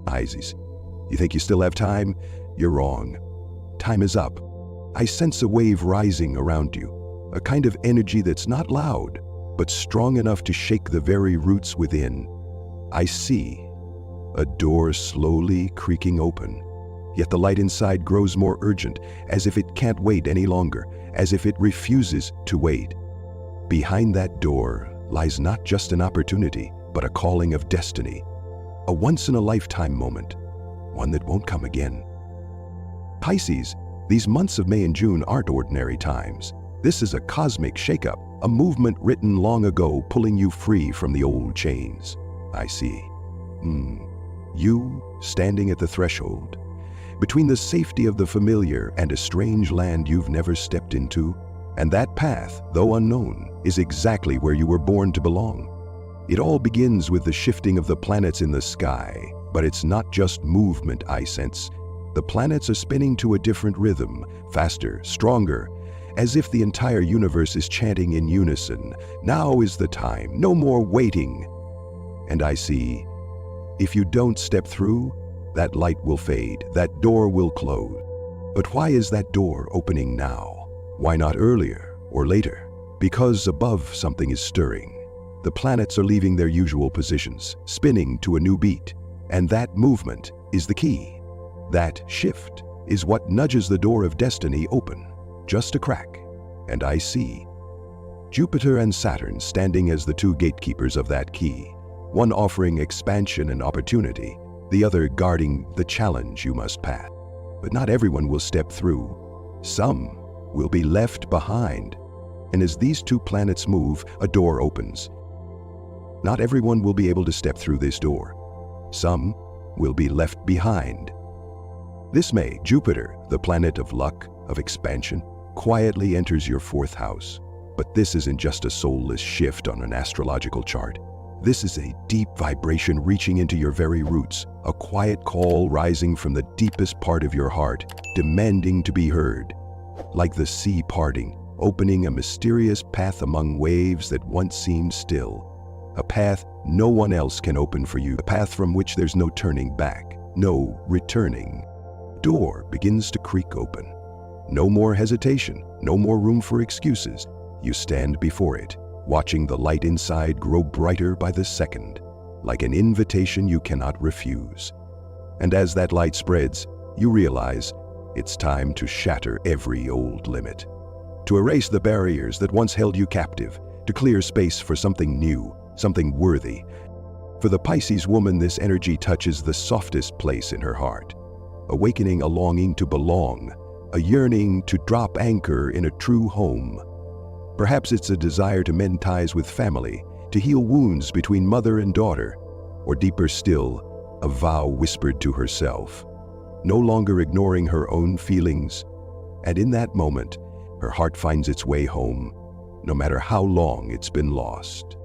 Pisces, you think you still have time? You're wrong. Time is up. I sense a wave rising around you, a kind of energy that's not loud, but strong enough to shake the very roots within. I see a door slowly creaking open, yet the light inside grows more urgent, as if it can't wait any longer, as if it refuses to wait. Behind that door lies not just an opportunity, but a calling of destiny, a once-in-a-lifetime moment, one that won't come again. Pisces, these months of May and June aren't ordinary times. This is a cosmic shakeup, a movement written long ago pulling you free from the old chains. I see. You standing at the threshold, between the safety of the familiar and a strange land you've never stepped into, and that path, though unknown, is exactly where you were born to belong. It all begins with the shifting of the planets in the sky, but it's not just movement I sense. The planets are spinning to a different rhythm, faster, stronger, as if the entire universe is chanting in unison. Now is the time, no more waiting. And I see, if you don't step through, that light will fade, that door will close. But why is that door opening now? Why not earlier or later? Because above something is stirring. The planets are leaving their usual positions, spinning to a new beat. And that movement is the key. That shift is what nudges the door of destiny open, just a crack. And I see Jupiter and Saturn standing as the two gatekeepers of that key, one offering expansion and opportunity, the other guarding the challenge you must pass. But not everyone will step through. Some will be left behind. And as these two planets move, a door opens. Not everyone will be able to step through this door. Some will be left behind. This May, Jupiter, the planet of luck, of expansion, quietly enters your fourth house. But this isn't just a soulless shift on an astrological chart. This is a deep vibration reaching into your very roots, a quiet call rising from the deepest part of your heart, demanding to be heard. Like the sea parting, opening a mysterious path among waves that once seemed still. A path no one else can open for you, a path from which there's no turning back, no returning. Door begins to creak open. No more hesitation, no more room for excuses. You stand before it, watching the light inside grow brighter by the second, like an invitation you cannot refuse. And as that light spreads, you realize it's time to shatter every old limit, to erase the barriers that once held you captive, to clear space for something new, something worthy. For the Pisces woman, this energy touches the softest place in her heart, awakening a longing to belong, a yearning to drop anchor in a true home. Perhaps it's a desire to mend ties with family, to heal wounds between mother and daughter, or deeper still, a vow whispered to herself, no longer ignoring her own feelings. And in that moment, her heart finds its way home, no matter how long it's been lost.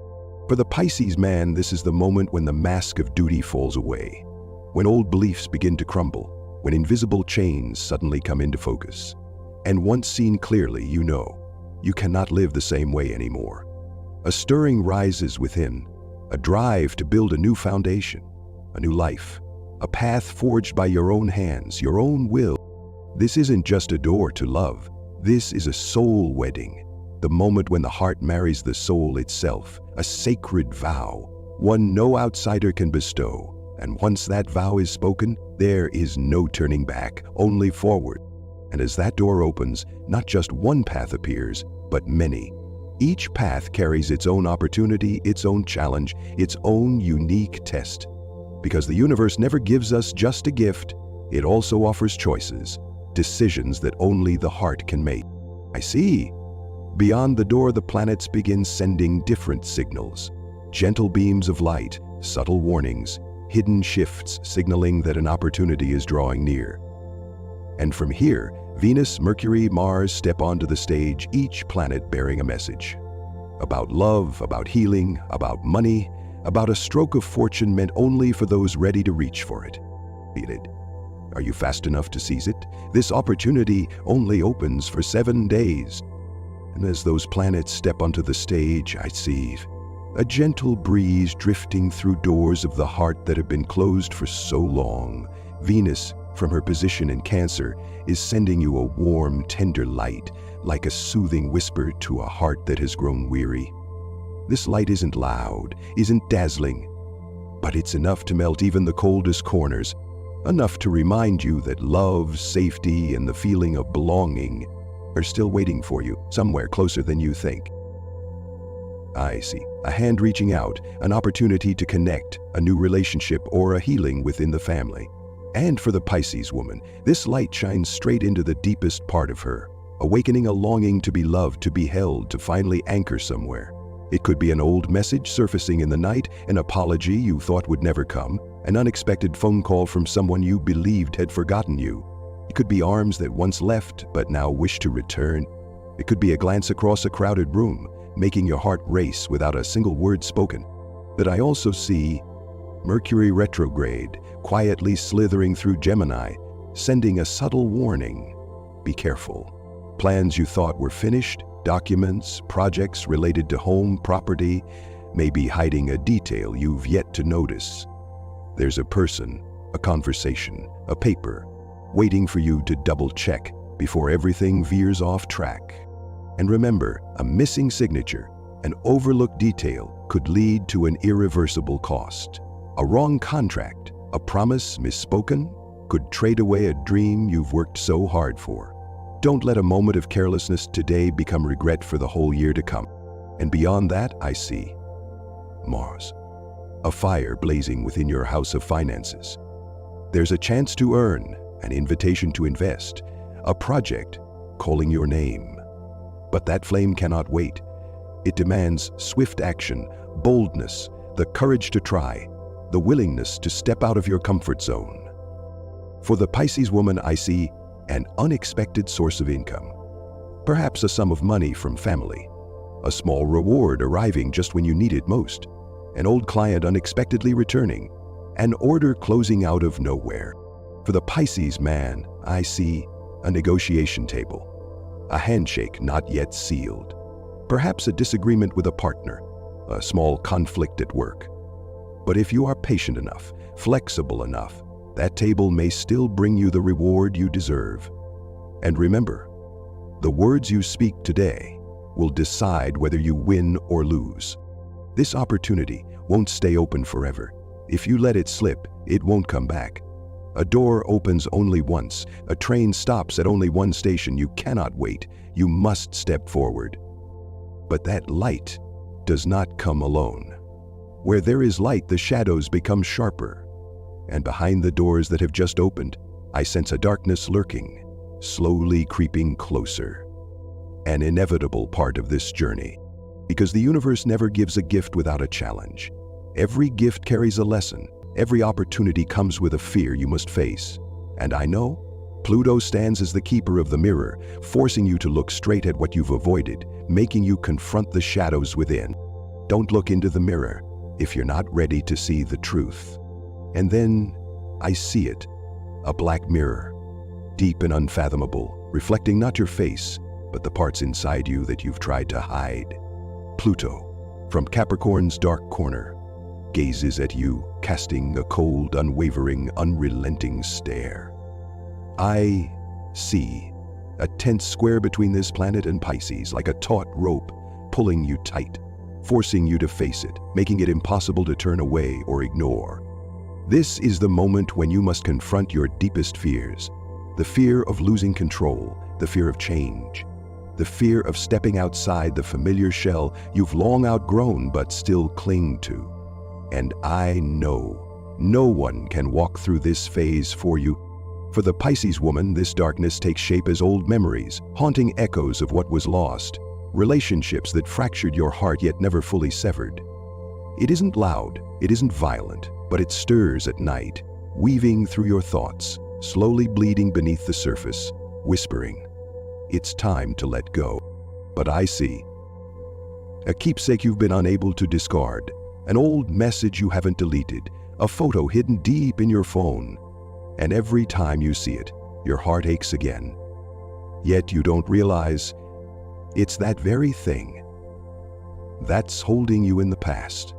For the Pisces man, this is the moment when the mask of duty falls away, when old beliefs begin to crumble, when invisible chains suddenly come into focus. And once seen clearly, you know, you cannot live the same way anymore. A stirring rises within, a drive to build a new foundation, a new life, a path forged by your own hands, your own will. This isn't just a door to love. This is a soul wedding, the moment when the heart marries the soul itself, a sacred vow, one no outsider can bestow. And once that vow is spoken, there is no turning back, only forward. And as that door opens, not just one path appears, but many. Each path carries its own opportunity, its own challenge, its own unique test. Because the universe never gives us just a gift, it also offers choices, decisions that only the heart can make. I see. Beyond the door, the planets begin sending different signals. Gentle beams of light, subtle warnings, hidden shifts signaling that an opportunity is drawing near. And from here, Venus, Mercury, Mars step onto the stage, each planet bearing a message. About love, about healing, about money, about a stroke of fortune meant only for those ready to reach for it. Are you fast enough to seize it? This opportunity only opens for 7 days. And as those planets step onto the stage, I see A gentle breeze drifting through doors of the heart that have been closed for so long. Venus, from her position in Cancer, is sending you a warm, tender light, like a soothing whisper to a heart that has grown weary. This light isn't loud, isn't dazzling, but it's enough to melt even the coldest corners, enough to remind you that love, safety, and the feeling of belonging are still waiting for you, somewhere closer than you think. I see. A hand reaching out, an opportunity to connect, a new relationship, or a healing within the family. And for the Pisces woman, this light shines straight into the deepest part of her, awakening a longing to be loved, to be held, to finally anchor somewhere. It could be an old message surfacing in the night, an apology you thought would never come, an unexpected phone call from someone you believed had forgotten you. It could be arms that once left but now wish to return. It could be a glance across a crowded room, making your heart race without a single word spoken. But I also see Mercury retrograde, quietly slithering through Gemini, sending a subtle warning. Be careful. Plans you thought were finished, documents, projects related to home, property, may be hiding a detail you've yet to notice. There's a person, a conversation, a paper, waiting for you to double-check before everything veers off track. And remember, a missing signature, an overlooked detail, could lead to an irreversible cost. A wrong contract, a promise misspoken, could trade away a dream you've worked so hard for. Don't let a moment of carelessness today become regret for the whole year to come. And beyond that, I see Mars, a fire blazing within your house of finances. There's a chance to earn, an invitation to invest, a project calling your name. But that flame cannot wait. It demands swift action, boldness, the courage to try, the willingness to step out of your comfort zone. For the Pisces woman, I see an unexpected source of income. Perhaps a sum of money from family, a small reward arriving just when you need it most, an old client unexpectedly returning, an order closing out of nowhere. For the Pisces man, I see a negotiation table, a handshake not yet sealed, perhaps a disagreement with a partner, a small conflict at work. But if you are patient enough, flexible enough, that table may still bring you the reward you deserve. And remember, the words you speak today will decide whether you win or lose. This opportunity won't stay open forever. If you let it slip, it won't come back. A door opens only once. A train stops at only one station. You cannot wait. You must step forward. But that light does not come alone. Where there is light, the shadows become sharper. And behind the doors that have just opened, I sense a darkness lurking, slowly creeping closer. An inevitable part of this journey, because the universe never gives a gift without a challenge. Every gift carries a lesson. Every opportunity comes with a fear you must face. And I know, Pluto stands as the keeper of the mirror, forcing you to look straight at what you've avoided, making you confront the shadows within. Don't look into the mirror if you're not ready to see the truth. And then I see it, a black mirror, deep and unfathomable, reflecting not your face, but the parts inside you that you've tried to hide. Pluto, from Capricorn's dark corner, gazes at you, casting a cold, unwavering, unrelenting stare. I see a tense square between this planet and Pisces, like a taut rope, pulling you tight, forcing you to face it, making it impossible to turn away or ignore. This is the moment when you must confront your deepest fears, the fear of losing control, the fear of change, the fear of stepping outside the familiar shell you've long outgrown but still cling to. And I know no one can walk through this phase for you. For the Pisces woman, this darkness takes shape as old memories, haunting echoes of what was lost, relationships that fractured your heart yet never fully severed. It isn't loud, it isn't violent, but it stirs at night, weaving through your thoughts, slowly bleeding beneath the surface, whispering, "It's time to let go." But I see a keepsake you've been unable to discard, an old message you haven't deleted, a photo hidden deep in your phone. And every time you see it, your heart aches again. Yet you don't realize it's that very thing that's holding you in the past.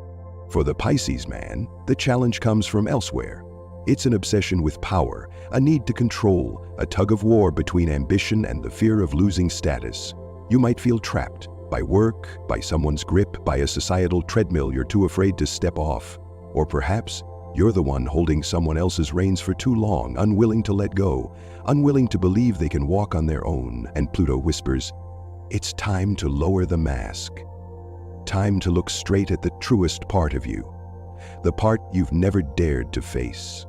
For the Pisces man, the challenge comes from elsewhere. It's an obsession with power, a need to control, a tug of war between ambition and the fear of losing status. You might feel trapped by work, by someone's grip, by a societal treadmill you're too afraid to step off. Or perhaps you're the one holding someone else's reins for too long, unwilling to let go, unwilling to believe they can walk on their own. And Pluto whispers, it's time to lower the mask. Time to look straight at the truest part of you, the part you've never dared to face.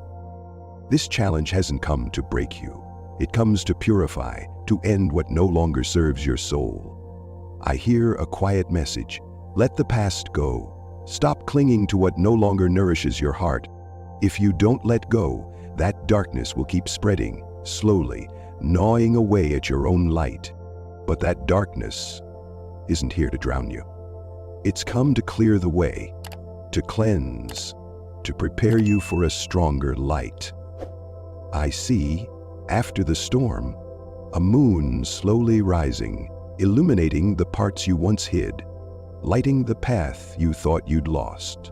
This challenge hasn't come to break you. It comes to purify, to end what no longer serves your soul. I hear a quiet message. Let the past go. Stop clinging to what no longer nourishes your heart. If you don't let go, that darkness will keep spreading, slowly, gnawing away at your own light. But that darkness isn't here to drown you. It's come to clear the way, to cleanse, to prepare you for a stronger light. I see, after the storm, a moon slowly rising, illuminating the parts you once hid, lighting the path you thought you'd lost.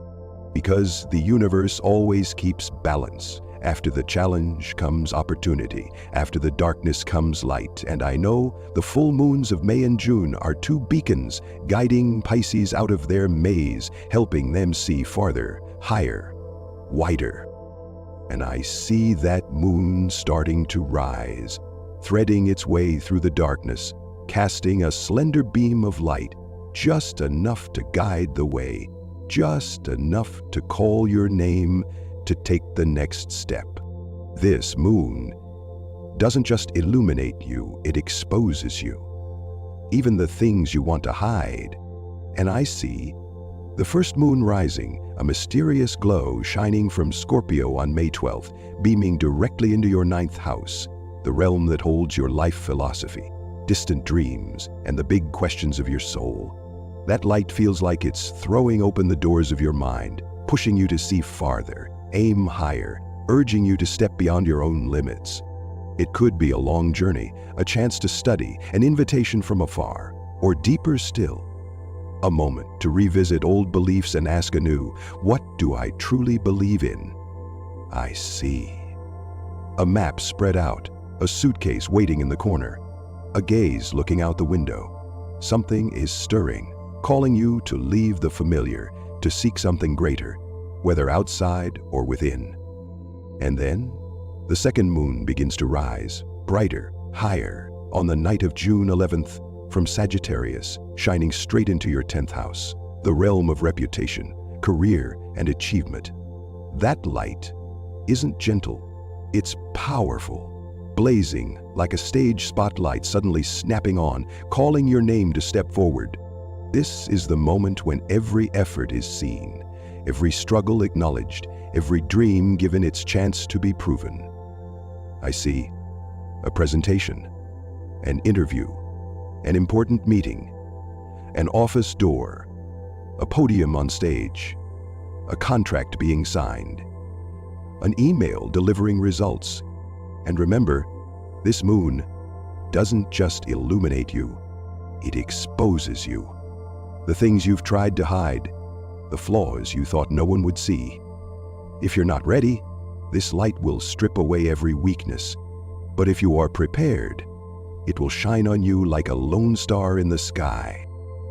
Because the universe always keeps balance. After the challenge comes opportunity. After the darkness comes light. And I know the full moons of May and June are two beacons guiding Pisces out of their maze, helping them see farther, higher, wider. And I see that moon starting to rise, threading its way through the darkness, casting a slender beam of light, just enough to guide the way, just enough to call your name, to take the next step. This moon doesn't just illuminate you, it exposes you. Even the things you want to hide. And I see the first moon rising, a mysterious glow shining from Scorpio on May 12th, beaming directly into your 9th house, the realm that holds your life philosophy, distant dreams, and the big questions of your soul. That light feels like it's throwing open the doors of your mind, pushing you to see farther, aim higher, urging you to step beyond your own limits. It could be a long journey, a chance to study, an invitation from afar, or deeper still, a moment to revisit old beliefs and ask anew, what do I truly believe in? I see. A map spread out, a suitcase waiting in the corner, a gaze looking out the window. Something is stirring, calling you to leave the familiar, to seek something greater, whether outside or within. And then, the second moon begins to rise, brighter, higher, on the night of June 11th, from Sagittarius, shining straight into your 10th house, the realm of reputation, career, and achievement. That light isn't gentle, it's powerful, blazing like a stage spotlight suddenly snapping on, calling your name to step forward. This is the moment when every effort is seen, every struggle acknowledged, every dream given its chance to be proven. I see a presentation, an interview, an important meeting, an office door, a podium on stage, a contract being signed, an email delivering results. And remember, this moon doesn't just illuminate you, it exposes you. The things you've tried to hide, the flaws you thought no one would see. If you're not ready, this light will strip away every weakness. But if you are prepared, it will shine on you like a lone star in the sky.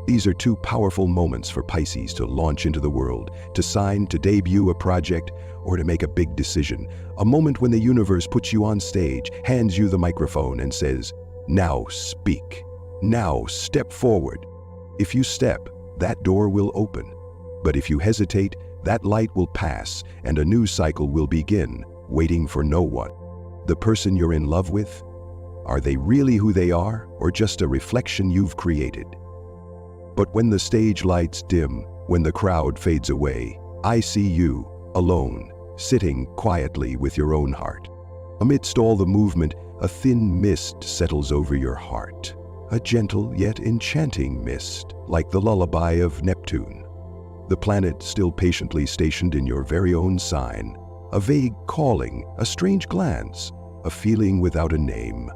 These are two powerful moments for Pisces to launch into the world, to sign, to debut a project, or to make a big decision. A moment when the universe puts you on stage, hands you the microphone and says, now speak. Now step forward. If you step, that door will open. But if you hesitate, that light will pass and a new cycle will begin, waiting for no one. The person you're in love with, are they really who they are, or just a reflection you've created? But when the stage lights dim, when the crowd fades away, I see you, alone, sitting quietly with your own heart. Amidst all the movement, a thin mist settles over your heart. A gentle yet enchanting mist, like the lullaby of Neptune. The planet still patiently stationed in your very own sign. A vague calling, a strange glance, a feeling without a name.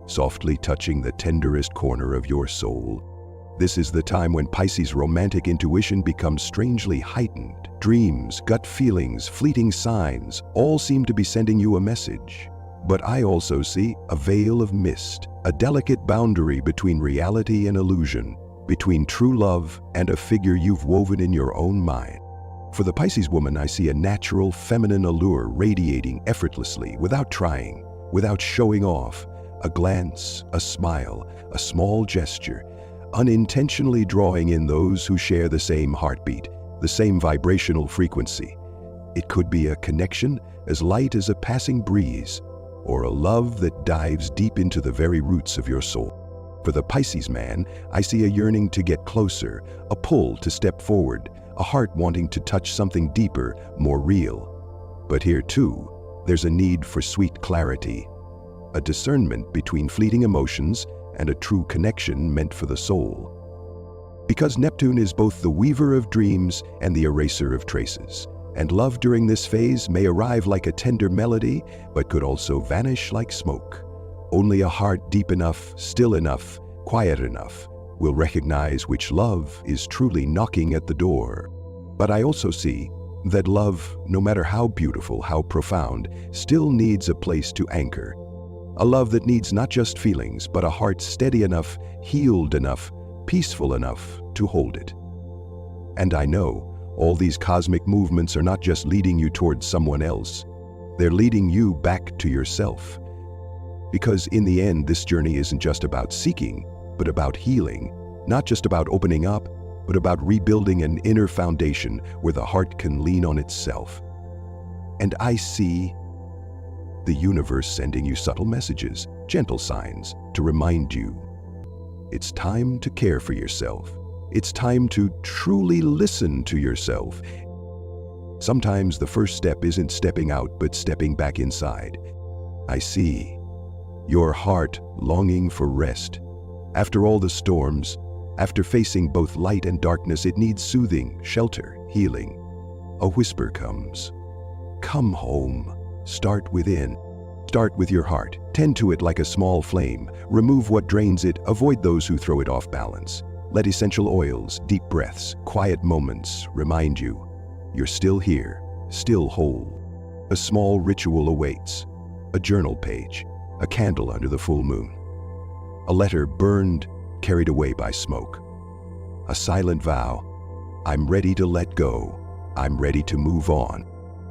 Softly touching the tenderest corner of your soul. This is the time when Pisces' romantic intuition becomes strangely heightened. Dreams, gut feelings, fleeting signs all seem to be sending you a message. But I also see a veil of mist, a delicate boundary between reality and illusion, between true love and a figure you've woven in your own mind. For the Pisces woman, I see a natural feminine allure radiating effortlessly, without trying, without showing off. A glance, a smile, a small gesture, unintentionally drawing in those who share the same heartbeat, the same vibrational frequency. It could be a connection as light as a passing breeze, or a love that dives deep into the very roots of your soul. For the Pisces man, I see a yearning to get closer, a pull to step forward, a heart wanting to touch something deeper, more real. But here too, there's a need for sweet clarity, a discernment between fleeting emotions and a true connection meant for the soul. Because Neptune is both the weaver of dreams and the eraser of traces, and love during this phase may arrive like a tender melody, but could also vanish like smoke. Only a heart deep enough, still enough, quiet enough will recognize which love is truly knocking at the door. But I also see that love, no matter how beautiful, how profound, still needs a place to anchor. A love that needs not just feelings, but a heart steady enough, healed enough, peaceful enough to hold it. And I know all these cosmic movements are not just leading you towards someone else. They're leading you back to yourself. Because in the end, this journey isn't just about seeking, but about healing. Not just about opening up, but about rebuilding an inner foundation where the heart can lean on itself. And I see the universe sending you subtle messages, gentle signs to remind you. It's time to care for yourself. It's time to truly listen to yourself. Sometimes the first step isn't stepping out, but stepping back inside. I see your heart longing for rest. After all the storms, after facing both light and darkness, it needs soothing, shelter, healing. A whisper comes. Come home. Start within. Start with your heart. Tend to it like a small flame. Remove what drains it. Avoid those who throw it off balance. Let essential oils, deep breaths, quiet moments remind you you're still here, still whole. A small ritual awaits. A journal page. A candle under the full moon. A letter burned, carried away by smoke. A silent vow. I'm ready to let go. I'm ready to move on.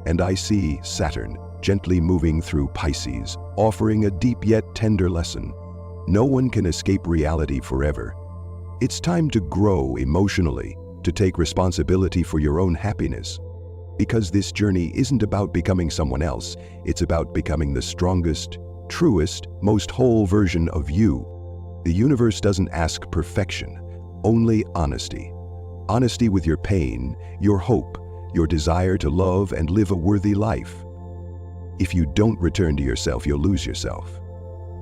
And I see Saturn gently moving through Pisces, offering a deep yet tender lesson. No one can escape reality forever. It's time to grow emotionally, to take responsibility for your own happiness. Because this journey isn't about becoming someone else, it's about becoming the strongest, truest, most whole version of you. The universe doesn't ask perfection, only honesty. Honesty with your pain, your hope, your desire to love and live a worthy life. If you don't return to yourself, you'll lose yourself.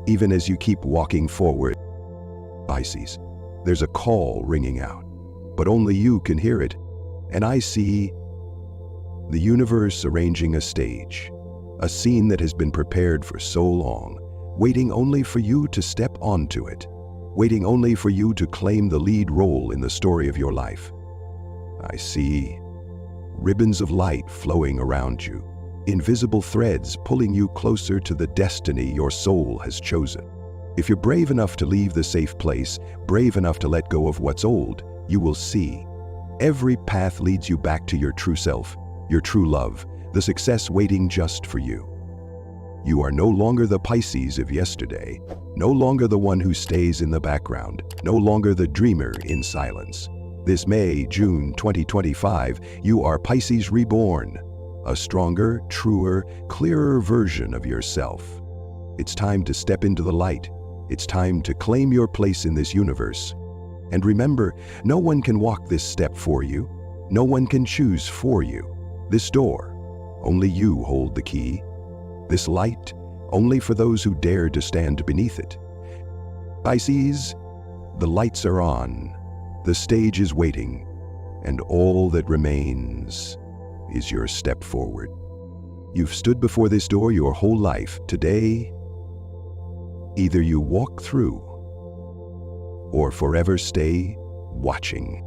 Even as you keep walking forward, Pisces, there's a call ringing out, but only you can hear it. And I see the universe arranging a stage, a scene that has been prepared for so long, waiting only for you to step onto it, waiting only for you to claim the lead role in the story of your life. I see ribbons of light flowing around you, invisible threads pulling you closer to the destiny your soul has chosen. If you're brave enough to leave the safe place, brave enough to let go of what's old, you will see every path leads you back to your true self, your true love, the success waiting just for you. You are no longer the Pisces of yesterday, no longer the one who stays in the background, no longer the dreamer in silence. This May, June 2025, you are Pisces reborn, a stronger, truer, clearer version of yourself. It's time to step into the light. It's time to claim your place in this universe. And remember, no one can walk this step for you. No one can choose for you. This door, only you hold the key. This light, only for those who dare to stand beneath it. Pisces, the lights are on. The stage is waiting, and all that remains is your step forward. You've stood before this door your whole life. Today, either you walk through or forever stay watching.